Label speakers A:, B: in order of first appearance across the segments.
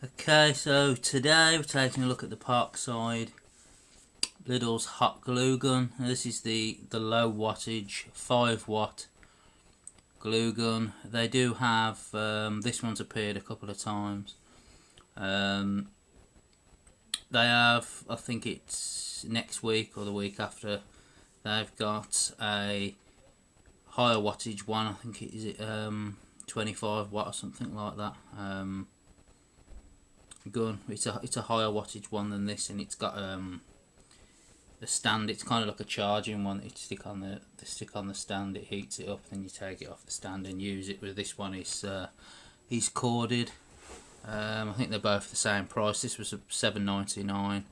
A: Okay, so today we're taking a look at the Parkside Lidl's hot glue gun. Now this is the low wattage 5 watt glue gun. They do have this one's appeared a couple of times. They have, I think it's next week or the week after, they've got a higher wattage one. I think it is 25 watt or something like that. Gun. It's a higher wattage one than this, and it's got a stand. It's kind of like a charging one that you stick on the stand. It heats it up, then you take it off the stand and use it. With this one is corded. I think they're both the same price. This was $7.99,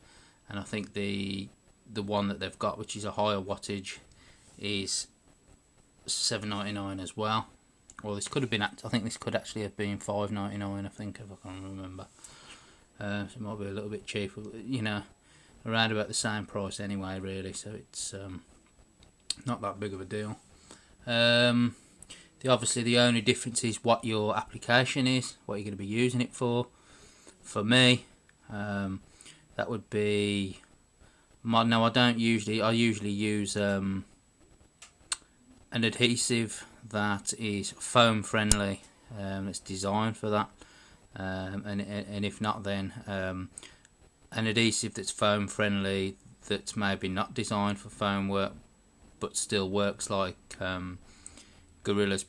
A: and I think the one that they've got, which is a higher wattage, is $7.99 as well. Or this could have been. I think this could actually have been $5.99. I think, if I can remember. So it might be a little bit cheaper, you know, around about the same price anyway, really. So it's not that big of a deal. Obviously, the only difference is what your application is, what you're going to be using it for. For me, that would be. No, I usually use an adhesive that is foam friendly. It's designed for that. And if not, then an adhesive that's foam friendly, that's maybe not designed for foam work but still works, like Gorilla's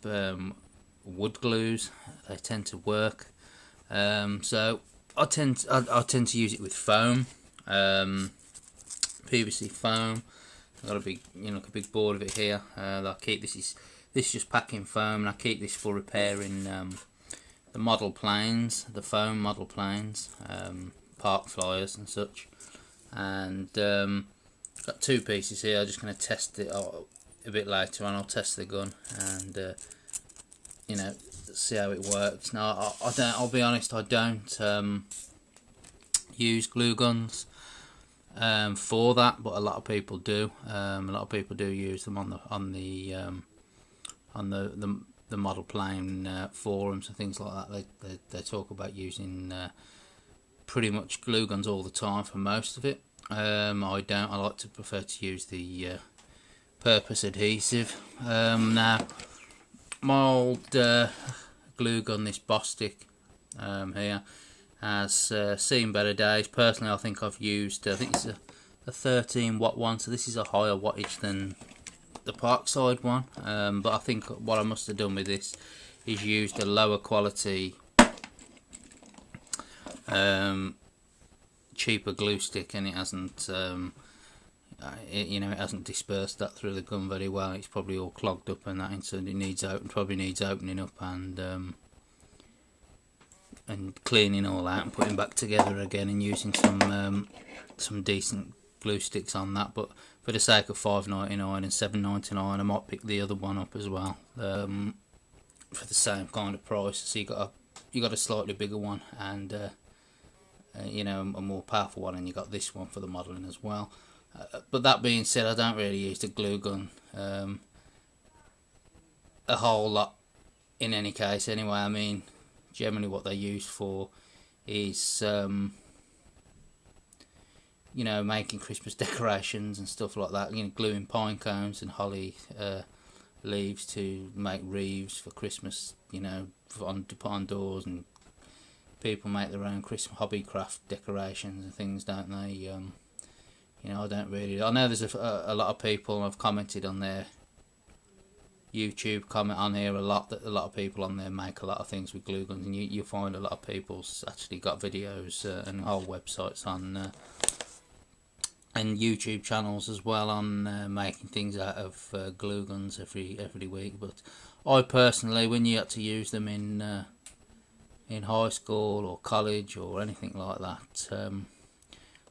A: wood glues. They tend to work. So I tend to use it with foam, PVC foam. I've got a big, like a big board of it here. I keep this is just packing foam, and I keep this for repairing the model planes, the foam model planes, park flyers and such. And got two pieces here. I'm just going to test it out a bit later on. I'll test the gun and see how it works. Now I'll be honest, I don't use glue guns for that, but a lot of people do. A lot of people do use them on the model plane forums and things like that. They talk about using pretty much glue guns all the time for most of it. I don't. I like to prefer to use the purpose adhesive. Now my old glue gun, this Bostik here, has seen better days. Personally, I think I've used, I think it's a 13 watt one, so this is a higher wattage than the Parkside one, but I think what I must have done with this is used a lower quality cheaper glue stick, and it hasn't it hasn't dispersed that through the gun very well. It's probably all clogged up and that, and so it probably needs opening up and cleaning all out and putting back together again, and using some decent glue sticks on that. But for the sake of $5.99 and $7.99, I might pick the other one up as well, for the same kind of price. So you got a slightly bigger one and a more powerful one, and you got this one for the modelling as well. But that being said, I don't really use the glue gun a whole lot in any case anyway. I mean, generally what they're used for is making Christmas decorations and stuff like that. Gluing pine cones and holly leaves to make wreaths for Christmas. To put on doors, and people make their own Christmas hobby craft decorations and things, don't they? I don't really. I know there's a lot of people, and I've commented on their YouTube comment on here a lot, that a lot of people on there make a lot of things with glue guns, and you'll find a lot of people's actually got videos and whole websites on and YouTube channels as well on making things out of glue guns every week. But I personally, when you had to use them in high school or college or anything like that,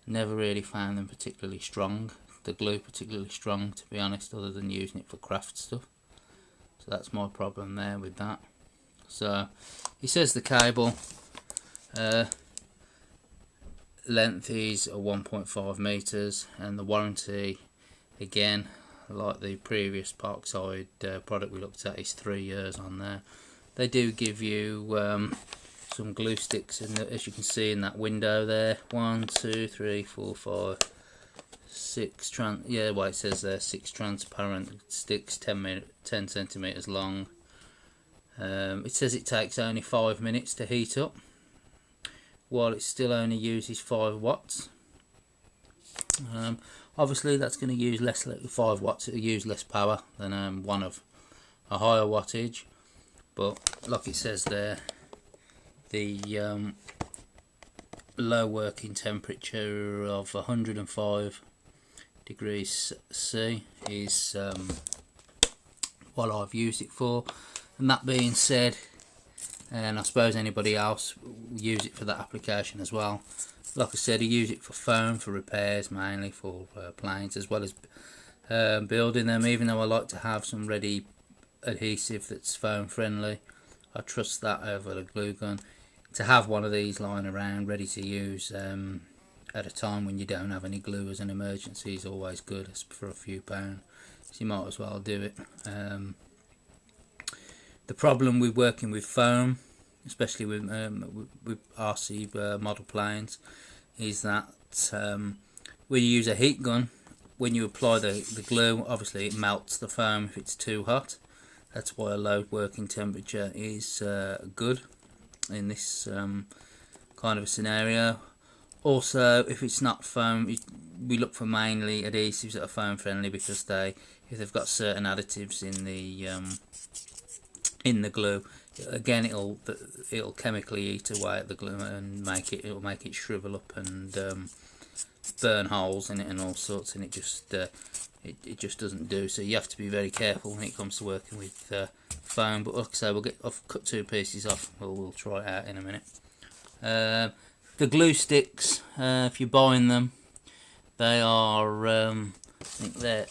A: never really found them particularly strong, the glue particularly strong, to be honest, other than using it for craft stuff. So that's my problem there with that. So it says the cable length is 1.5 meters, and the warranty, again, like the previous Parkside product we looked at, is 3 years on there. They do give you some glue sticks in the, as you can see in that window there. 1, 2, 3, 4, 5, 6 yeah, well, it says there 6 transparent sticks, 10 centimeters long. It says it takes only 5 minutes to heat up, while it still only uses 5 watts. Obviously that's going to use less, 5 watts, it'll use less power than one of a higher wattage, but like it says there, the low working temperature of 105 degrees C is what I've used it for. And that being said, and I suppose anybody else will use it for that application as well. Like I said, I use it for foam, for repairs, mainly for planes, as well as building them. Even though I like to have some ready adhesive that's foam friendly, I trust that over the glue gun. To have one of these lying around ready to use at a time when you don't have any glue as an emergency is always good. For a few pounds, so you might as well do it. The problem with working with foam, especially with RC model planes, is that when you use a heat gun, when you apply the glue, obviously it melts the foam if it's too hot. That's why a low working temperature is good in this kind of a scenario. Also, if it's not foam, we look for mainly adhesives that are foam friendly, because if they've got certain additives in the glue, again it'll chemically eat away at the glue and it'll make it shrivel up and burn holes in it and all sorts, and it just doesn't do. So you have to be very careful when it comes to working with foam. But like I say, I've cut 2 pieces off. We'll try it out in a minute. The glue sticks, if you're buying them, they are I think they're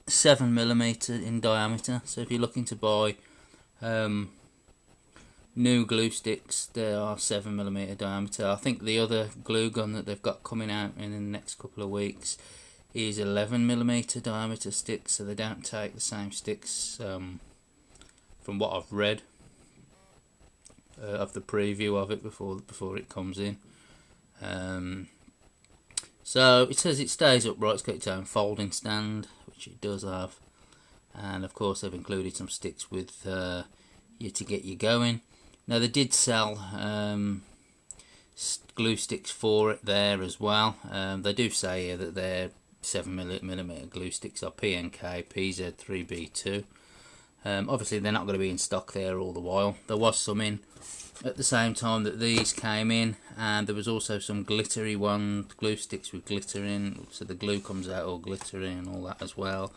A: 7mm in diameter. So if you're looking to buy new glue sticks, they are 7mm diameter. I think the other glue gun that they've got coming out in the next couple of weeks is 11mm diameter sticks, so they don't take the same sticks from what I've read of the preview of it before it comes in. So it says it stays upright, it's got its own folding stand, which it does have, and of course they've included some sticks with you to get you going. Now they did sell glue sticks for it there as well. They do say here that they're 7mm glue sticks are PNK PZ3B2. Obviously they're not going to be in stock there all the while. There was some in at the same time that these came in, and there was also some glittery glue sticks with glitter in, so the glue comes out all glittery and all that as well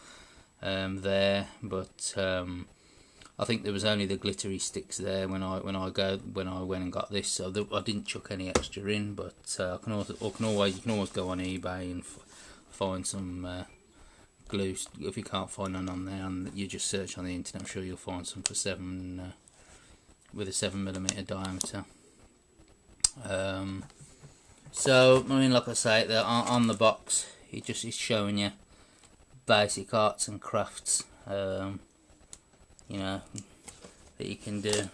A: there. But I think there was only the glittery sticks there when I went and got this, so I didn't chuck any extra in. But you can always go on eBay and find some glue. If you can't find none on there, and you just search on the internet, I'm sure you'll find some for with a 7mm diameter. So I mean, like I say, they're on the box. It just is showing you basic arts and crafts, you know, that you can do.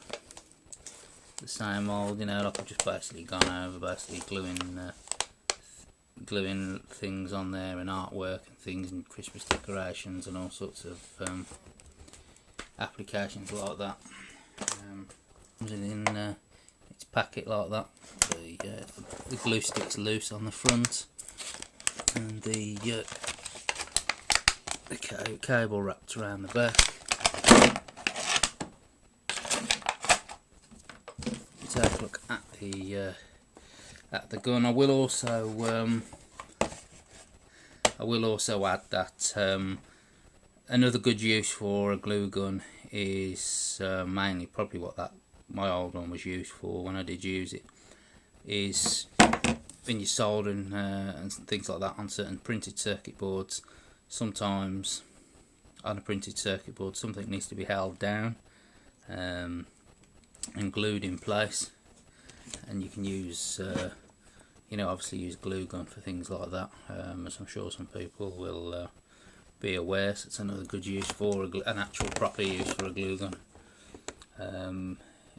A: The same old, you know, like I've just basically gone over, basically gluing things on there and artwork and things and Christmas decorations and all sorts of applications like that. Comes in its packet like that. The glue stick's loose on the front, and the cable wrapped around the back. Let's have a look at the gun. I will also add that another good use for a glue gun is mainly probably what my old one was used for when I did use it, is when you're soldering and things like that on certain printed circuit boards. Sometimes on a printed circuit board something needs to be held down and glued in place, and you can use you know, obviously use glue gun for things like that, as I'm sure some people will be aware. So it's another good use for an actual proper use for a glue gun.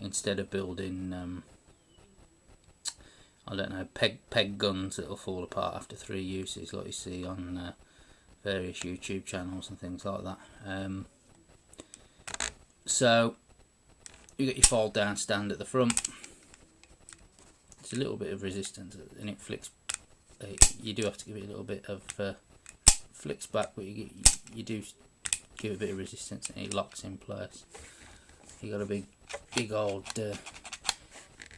A: instead of building I don't know, peg guns that will fall apart after 3 uses, like you see on various YouTube channels and things like that. So you get your fold down stand at the front. It's a little bit of resistance and it flicks. You do have to give it a little bit of flicks back, but you do give it a bit of resistance and it locks in place. You got a big old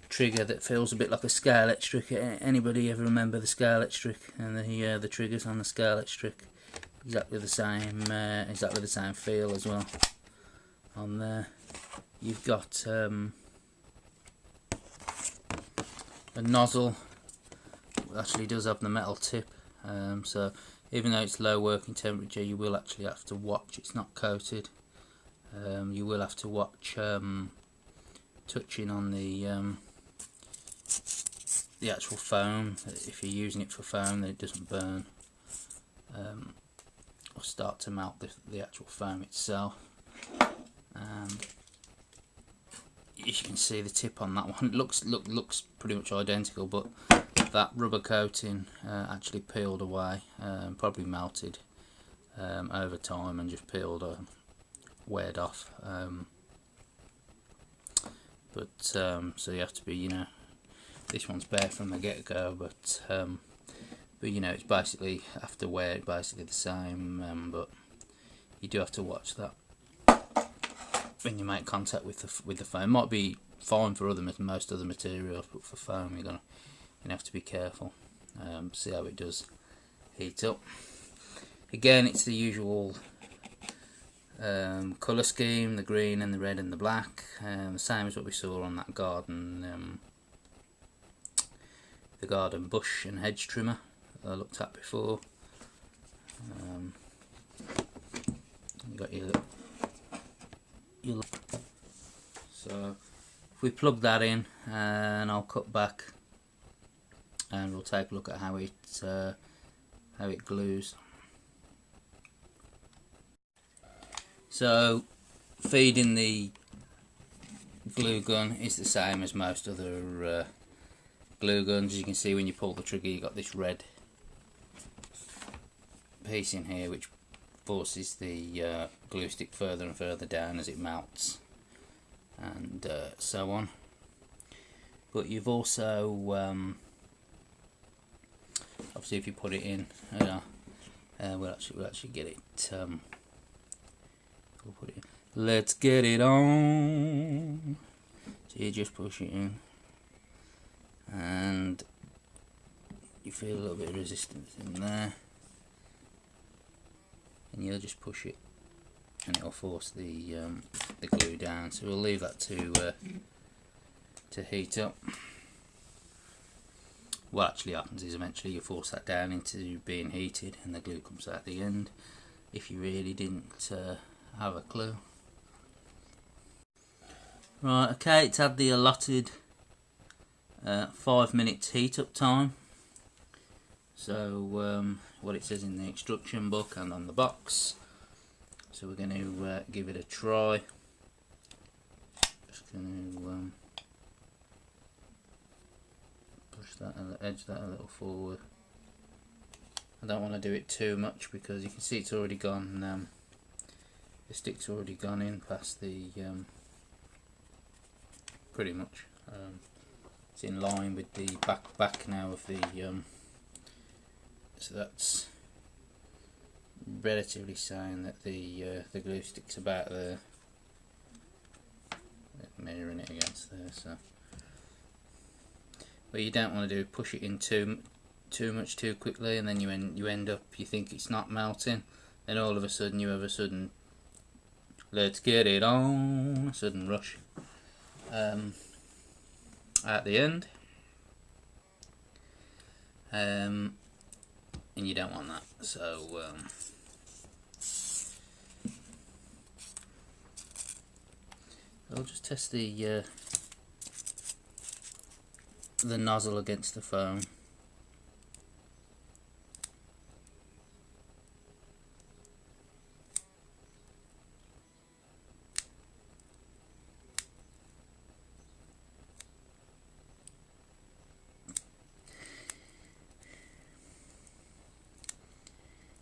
A: trigger that feels a bit like a scale electric. Anybody ever remember the scale electric and the triggers on the scale electric? Exactly the same feel as well on there. You've got a nozzle that actually does have the metal tip, so even though it's low working temperature, you will actually have to watch it's not coated. You will have to watch touching on the actual foam. If you're using it for foam, then it doesn't burn or start to melt the actual foam itself. And as you can see, the tip on that one looks pretty much identical, but that rubber coating actually peeled away, probably melted over time and just peeled weared off. So you have to be, you know, this one's bare from the get-go, but you know, it's basically after wear, it's basically the same, but you do have to watch that when you make contact with the foam. Might be fine for most other materials, but for foam you're gonna have to be careful. See how it does heat up. Again, it's the usual colour scheme: the green and the red and the black, the same as what we saw on that garden, the garden bush and hedge trimmer that I looked at before. You got your so if we plug that in, and I'll cut back and we'll take a look at how it glues. So feeding the glue gun is the same as most other glue guns. As you can see, when you pull the trigger, you got this red piece in here which forces the glue stick further and further down as it melts, and so on. But you've also obviously, if you put it in, we'll actually get it. We'll put it in. Let's get it on. So you just push it in, and you feel a little bit of resistance in there, and you'll just push it, and it'll force the glue down. So we'll leave that to heat up. What actually happens is eventually you force that down into being heated, and the glue comes out the end. If you really didn't have a clue. Right, okay, it's had the allotted 5 minutes heat up time. So what it says in the instruction book and on the box. So we're going to give it a try. Just going to push that, edge that a little forward. I don't want to do it too much because you can see it's already gone. The stick's already gone in past the pretty much. It's in line with the back now of the so that's relatively saying that the glue stick's about there, mirroring it against there. So what you don't want to do is push it in too much too quickly, and then you end up, you think it's not melting, then all of a sudden you have a sudden let's get it on, sudden rush at the end, and you don't want that. So I'll just test the nozzle against the foam.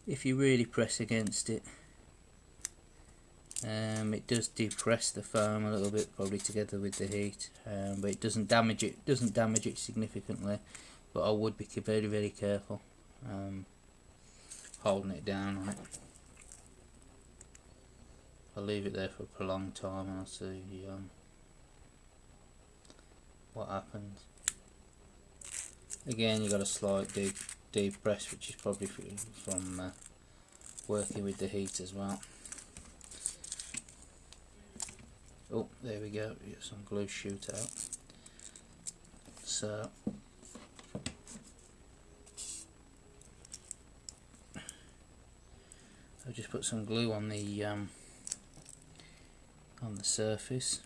A: if you really press against it, it does depress the foam a little bit, probably together with the heat, but it doesn't damage it. Doesn't damage it significantly. But I would be very, very careful holding it down on it. I'll leave it there for a prolonged time and I'll see what happens. Again, you've got a slight deep press, which is probably from working with the heat as well. Oh, there we go. We get some glue shoot out. So I've just put some glue on the surface.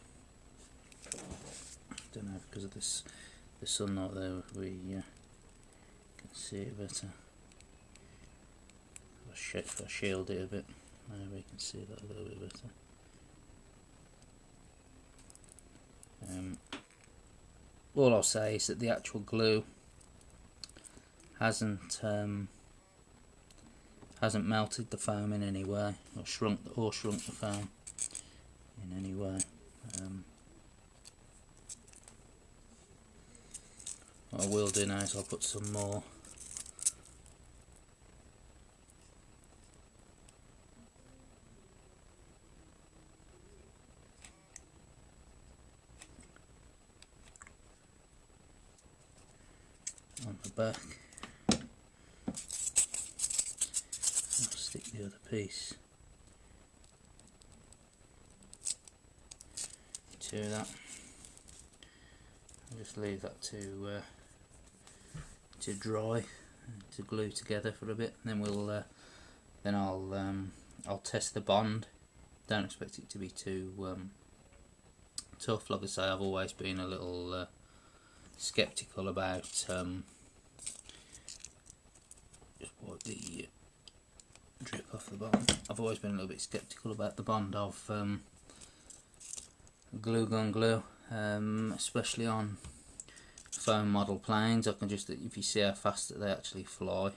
A: Don't know, because of this the sunlight there, we can see it better. If I shield it a bit, we can see that a little bit better. All I'll say is that the actual glue hasn't melted the foam in any way, or shrunk the foam in any way. What I will do now is I'll put some more on the back. I'll stick the other piece to that. I'll just leave that to dry, to glue together for a bit, and then I'll test the bond. Don't expect it to be too tough. Like I say, I've always been a little skeptical about just wipe the drip off the bond. I've always been a little bit skeptical about the bond of glue gun glue, especially on foam model planes. I can just, if you see how fast that they actually fly,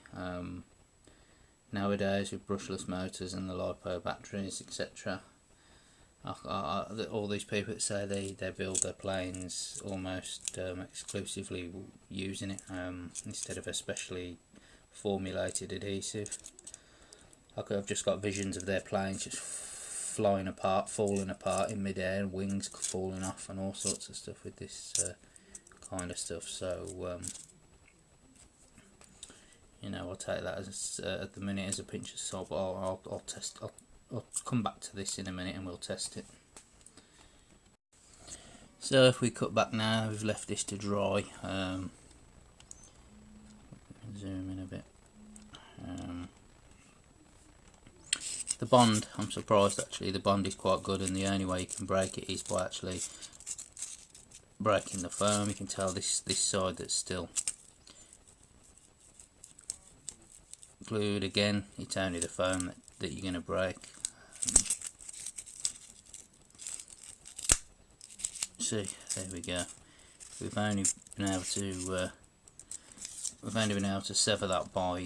A: nowadays with brushless motors and the LiPo batteries, etc. All these people that say they build their planes almost exclusively using it instead of a specially formulated adhesive. I've just got visions of their planes just flying apart, falling apart in mid-air, and wings falling off and all sorts of stuff with this kind of stuff. So you know, I'll take that as at the minute as a pinch of salt, but I'll test. I'll come back to this in a minute and we'll test it. So if we cut back now, we've left this to dry. Zoom in a bit. The bond, I'm surprised actually, the bond is quite good, and the only way you can break it is by actually breaking the foam. You can tell this side that's still glued, again, it's only the foam that you're going to break. See, there we go. We've only been able to sever that by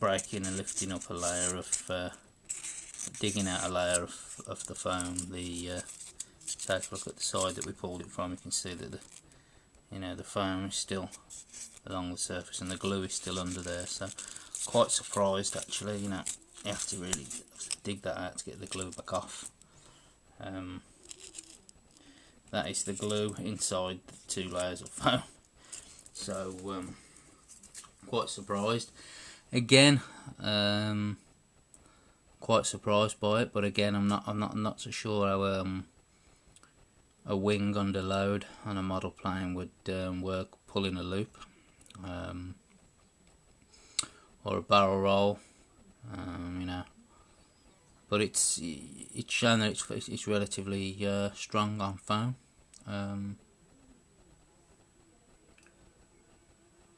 A: breaking and lifting up a layer of digging out a layer of the foam. Take a look at the side that we pulled it from. You can see that the foam is still along the surface and the glue is still under there. So quite surprised actually. You have to really dig that out to get the glue back off. That is the glue inside the 2 layers of foam. So quite surprised. Again, quite surprised by it, but again, I'm not so sure how a wing under load on a model plane would work, pulling a loop, or a barrel roll, but it's shown that it's relatively strong on foam.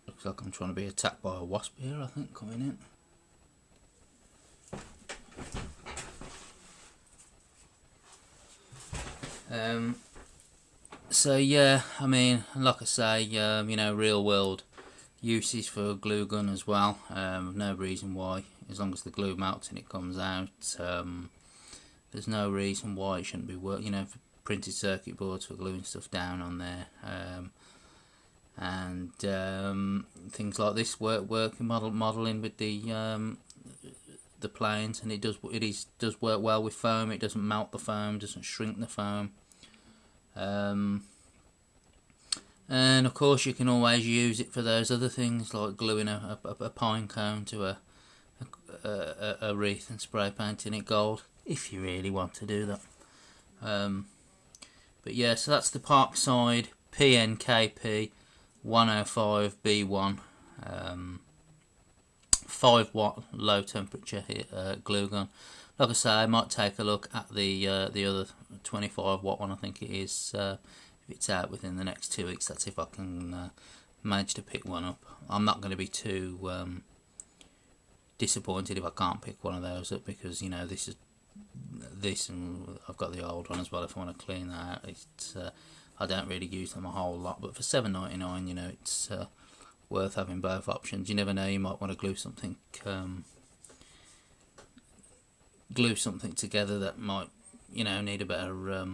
A: Looks like I'm trying to be attacked by a wasp here, I think, coming in. So yeah, I mean, like I say, real world uses for a glue gun as well. No reason why, as long as the glue melts and it comes out, there's no reason why it shouldn't be work. You know, for printed circuit boards for gluing stuff down on there, and things like this working modelling with the planes, and it does work well with foam. It doesn't melt the foam, doesn't shrink the foam. And of course you can always use it for those other things like gluing a pine cone to a wreath and spray painting it gold, if you really want to do that. But yeah, so that's the Parkside PNKP 105B1 5-watt low temperature glue gun. Like I say, I might take a look at the other 25-watt one. I think it is. If it's out within the next 2 weeks, that's if I can manage to pick one up. I'm not going to be too disappointed if I can't pick one of those up, because you know this, and I've got the old one as well. If I want to clean that out, it's I don't really use them a whole lot, but for $7.99, you know, it's worth having both options. You never know, you might want to glue something together that might, you know, need a better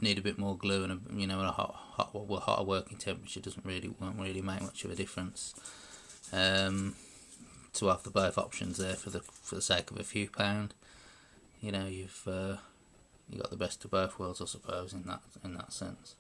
A: need a bit more glue, and you know, a hotter working temperature won't really make much of a difference. To have the both options there for the sake of a few pound, you know, you got the best of both worlds, I suppose, in that sense.